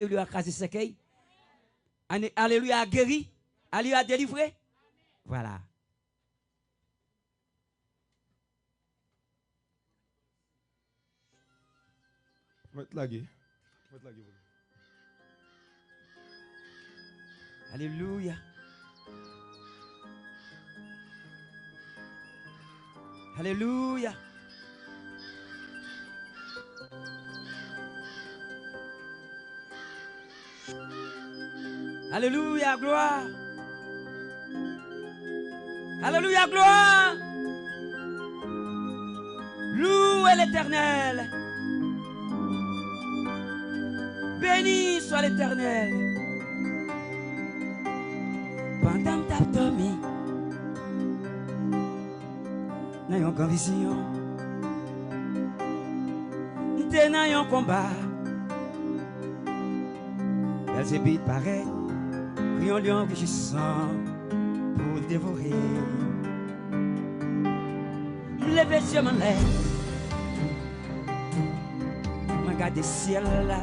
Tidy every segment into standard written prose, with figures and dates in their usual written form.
Alléluia, crasé secueil. Alléluia, guéri. Alléluia, délivré. Voilà. Alléluia. Alléluia. Alléluia, gloire. Alléluia, gloire. Louez l'Éternel. Béni soit l'Éternel. Pendant ta dormi, dans une grande vision, t'es dans un combat. Belzébuth paraît, criant lion rugissant pour le dévorer. Levé sur mon lait, me regarde le ciel là,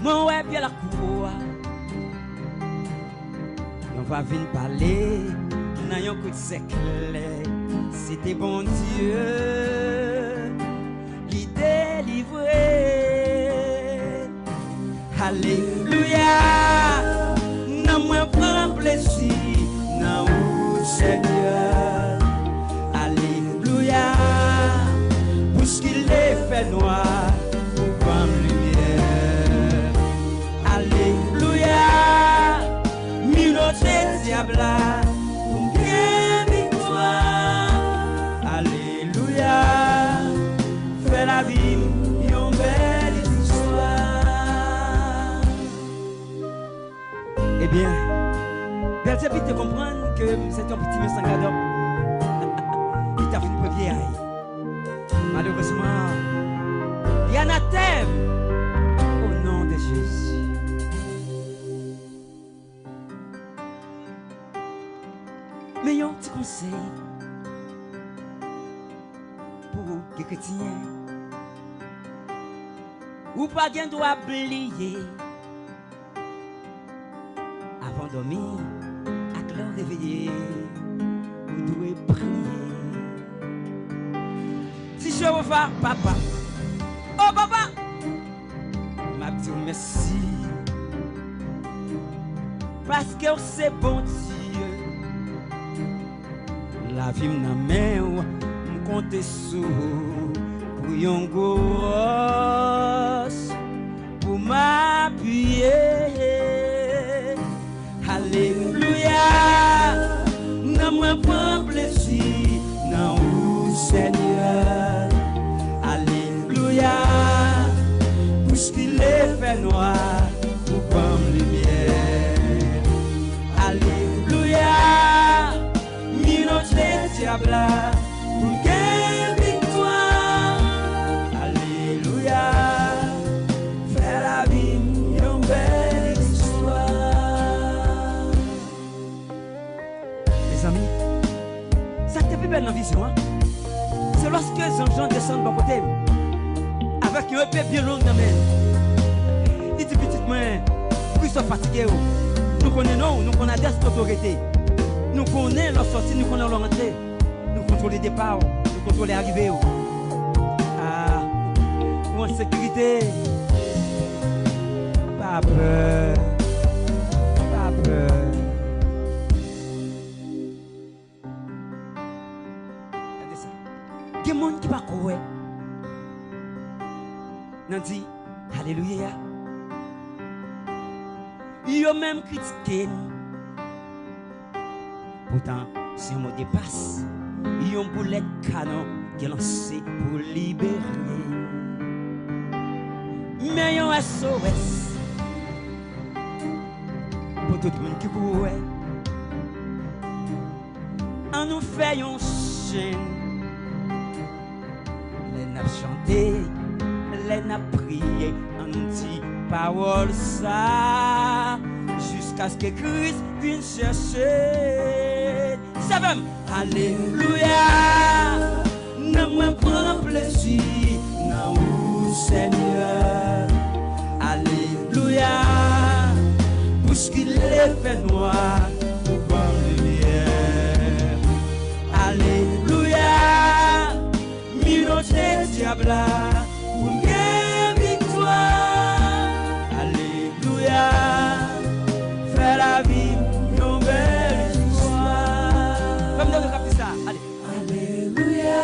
mon ouais bien la cour. On va venir parler, dans un coup de secret, c'était bon Dieu qui délivrait. Alléluia, non moi prends plaisir, non Seigneur. Alléluia, pour ce qu'il est fait noir, pour comme lumière. Alléluia, minoté diable, pour bien victoire. Alléluia, fais la vie, une belle histoire. Eh bien, Belzébuth te comprendre que c'est un petit monsieur Sangador qui t'a fait une vieille. Malheureusement, il y en a thème au nom de Jésus. Mais un petit conseil pour les chrétiens. Ou pas bien doit oublier avant de dormir. Réveillé, vous devez prier. Si je revois papa, oh papa, m'a dit merci, parce que c'est bon Dieu. La vie m'a main, me compte sous pour yon grosse, pour m'appuyer. Alléluia, non moi prends plaisir, non Seigneur. Alléluia, pour ce qu'il est fait noir, pour comme lumière. Alléluia, minoté diable, pour quelle victoire. Alléluia, fais la vie, une belle histoire. Les amis, ça te fait belle dans la vision, hein? C'est lorsque Jean descend de mon côté, avec un épée bien longue dans la main. Il dit petite main, pourquoi ils sont fatigués? Nous connaissons, nous connaissons l'autorité. Nous connaissons leur sortie, nous connaissons leur entrée. Nous contrôlons les départs, nous contrôlons les arrivées. Ah, ou en sécurité. Pas peur. Pas peur. Il y a des gens qui ne pas courir. Nous dit Alléluia. Ils ont même critiqué. Pourtant, si on me dépasse, ils ont un boulet de canon qui est lancé pour libérer. Mais ils ont un SOS pour tout le monde qui court. On nous fait une chaîne. Les n'a chanté, les n'a prié, on nous dit parole ça, jusqu'à ce que Christ vienne chercher. Ça va, Alléluia, non me prends plaisir, non Seigneur. diable pour gagner victoire. Alléluia. Fais la vie une belle histoire. Comme nous capter ça. Allez. Alléluia.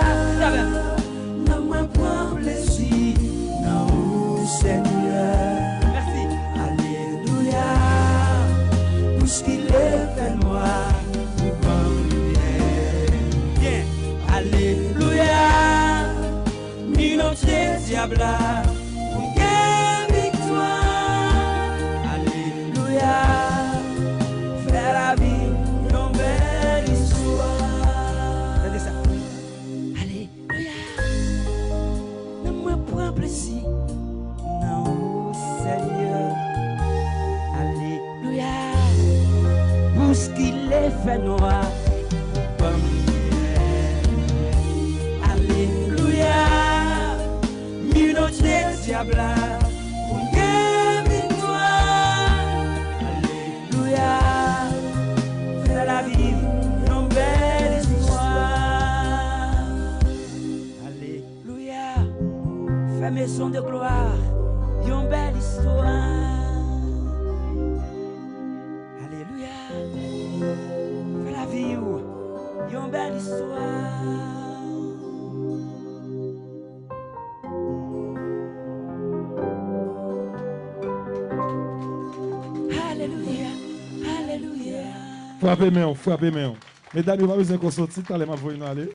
Non moi prends plaisir dans le Seigneur. Merci. Alléluia. Pour ce qu'il est fait moi. Alléluia, minauté diable pour gagner victoire. Alléluia, faire la vie une belle histoire. Regardez ça. Alléluia, non me prends plaisir, non Seigneur. Alléluia, pour ce qu'il est fait noir. Diable pour gagner victoire. Alléluia. Fais la vie une belle histoire. Alléluia. Fais maison de gloire une belle histoire. Alléluia. Fais la vie une belle histoire. Frappez main, frappez main. Mesdames, il va besoin qu'on sorte, allez, ma voix aller.